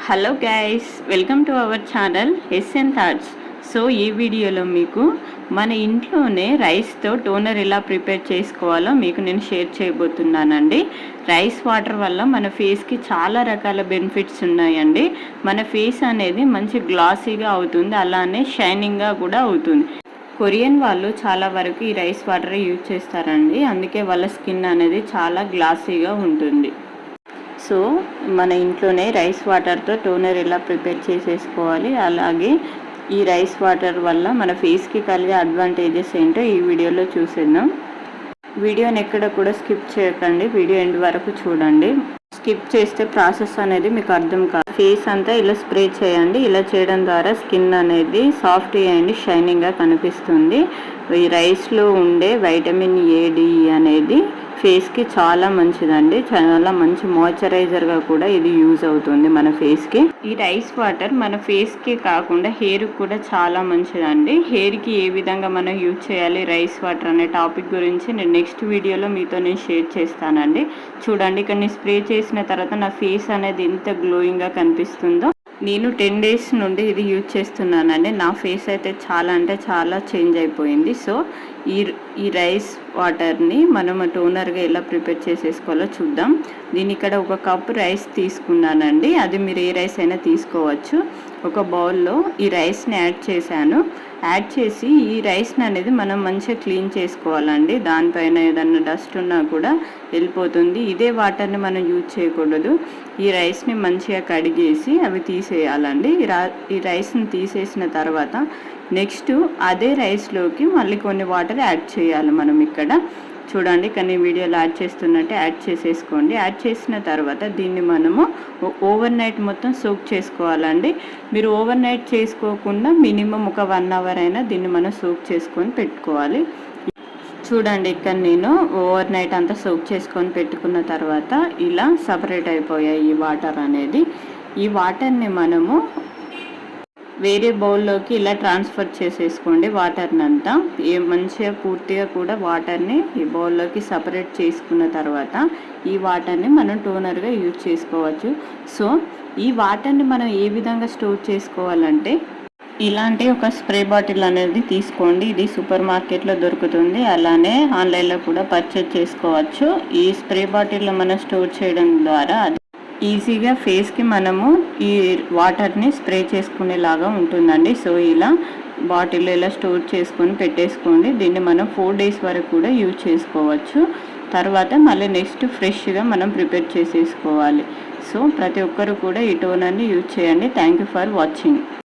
Hello guys, welcome to our channel SN thoughts. సో ఈ వీడియోలో మీకు మన ఇంట్లోనే రైస్తో టోనర్ ఎలా ప్రిపేర్ చేసుకోవాలో మీకు నేను షేర్ చేయబోతున్నానండి. రైస్ వాటర్ వల్ల మన ఫేస్కి చాలా రకాల బెనిఫిట్స్ ఉన్నాయండి. మన ఫేస్ అనేది మంచి గ్లాసీగా అవుతుంది, అలానే షైనింగ్గా కూడా అవుతుంది. కొరియన్ వాళ్ళు చాలా వరకు ఈ రైస్ వాటర్ యూజ్ చేస్తారండి, అందుకే వాళ్ళ స్కిన్ అనేది చాలా గ్లాసీగా ఉంటుంది. సో మన ఇంట్లోనే రైస్ వాటర్తో టోనర్ ఎలా ప్రిపేర్ చేసేసుకోవాలి, అలాగే ఈ రైస్ వాటర్ వల్ల మన ఫేస్కి కలిగే అడ్వాంటేజెస్ ఏంటో ఈ వీడియోలో చూసేద్దాం. వీడియోని ఎక్కడ కూడా స్కిప్ చేయకండి, వీడియో ఎండ్ వరకు చూడండి. స్కిప్ చేస్తే ప్రాసెస్ అనేది మీకు అర్థం కాదు. ఫేస్ అంతా ఇలా స్ప్రే చేయండి. ఇలా చేయడం ద్వారా స్కిన్ అనేది సాఫ్ట్ అండ్ షైనింగ్గా కనిపిస్తుంది. ఈ రైస్లో ఉండే వైటమిన్ ఏ అనేది ఫేస్కి చాలా మంచిదండి. చాలా మంచి మాయిశ్చరైజర్గా కూడా ఇది యూజ్ అవుతుంది మన ఫేస్కి. ఈ రైస్ వాటర్ మన ఫేస్కి కాకుండా హెయిర్కి కూడా చాలా మంచిదండి. హెయిర్కి ఏ విధంగా మనం యూజ్ చేయాలి రైస్ వాటర్ అనే టాపిక్ గురించి నేను నెక్స్ట్ వీడియోలో మీతో నేను షేర్ చేస్తానండి. చూడండి, ఇక్కడ నేను స్ప్రే చేసిన తర్వాత నా ఫేస్ అనేది ఎంత గ్లోయింగ్గా కనిపిస్తుందో. నేను 10 days నుండి ఇది యూజ్ చేస్తున్నానండి. నా ఫేస్ అయితే చాలా అంటే చాలా చేంజ్ అయిపోయింది. సో ఈ రైస్ వాటర్ని మనం టోనర్గా ఎలా ప్రిపేర్ చేసేసుకోవాలో చూద్దాం. దీని ఇక్కడ 1 కప్ రైస్ తీసుకున్నానండి. అది మీరు ఏ రైస్ అయినా తీసుకోవచ్చు. ఒక బౌల్లో ఈ రైస్ని యాడ్ చేశాను. యాడ్ చేసి ఈ రైస్ని అనేది మనం మంచిగా క్లీన్ చేసుకోవాలండి. దానిపైన ఏదన్నా డస్ట్ ఉన్నా కూడా వెళ్ళిపోతుంది. ఇదే వాటర్ని మనం యూజ్ చేయకూడదు. ఈ రైస్ని మంచిగా కడిగేసి అవి తీసేయాలండి. ఈ రైస్ని తీసేసిన తర్వాత నెక్స్ట్ అదే రైస్లోకి మళ్ళీ కొన్ని వాటర్ యాడ్ చేయాలి మనం. ఇక్కడ చూడండి, కానీ వీడియోలో యాడ్ చేస్తున్నట్టే యాడ్ చేసేసుకోండి. యాడ్ చేసిన తర్వాత దీన్ని మనము ఓవర్ నైట్ మొత్తం సోక్ చేసుకోవాలండి. మీరు ఓవర్ నైట్ చేసుకోకుండా మినిమం ఒక 1 hour అయినా దీన్ని మనం సోక్ చేసుకొని పెట్టుకోవాలి. చూడండి, ఇక్కడ నేను ఓవర్ నైట్ అంతా సోక్ చేసుకొని పెట్టుకున్న తర్వాత ఇలా సపరేట్ అయిపోయాయి ఈ వాటర్ అనేది. ఈ వాటర్ని మనము వేరే బౌల్లోకి ఇలా ట్రాన్స్ఫర్ చేసేసుకోండి. వాటర్ని అంతా మంచిగా పూర్తిగా కూడా వాటర్ని ఈ బౌల్లోకి సపరేట్ చేసుకున్న తర్వాత ఈ వాటర్ని మనం టోనర్గా యూజ్ చేసుకోవచ్చు. సో ఈ వాటర్ని మనం ఏ విధంగా స్టోర్ చేసుకోవాలంటే ఇలాంటి ఒక స్ప్రే బాటిల్ అనేది తీసుకోండి. ఇది సూపర్ మార్కెట్లో దొరుకుతుంది, అలానే ఆన్లైన్లో కూడా పర్చేజ్ చేసుకోవచ్చు. ఈ స్ప్రే బాటిల్లో మనం స్టోర్ చేయడం ద్వారా ఈజీగా ఫేస్కి మనము ఈ వాటర్ని స్ప్రే చేసుకునేలాగా ఉంటుందండి. సో ఇలా బాటిల్లో ఇలా స్టోర్ చేసుకొని పెట్టేసుకోండి. దీన్ని మనం 4 days వరకు కూడా యూజ్ చేసుకోవచ్చు. తర్వాత మళ్ళీ నెక్స్ట్ ఫ్రెష్గా మనం ప్రిపేర్ చేసేసుకోవాలి. సో ప్రతి ఒక్కరు కూడా ఈ టోనర్ని యూజ్ చేయండి. Thank you for watching.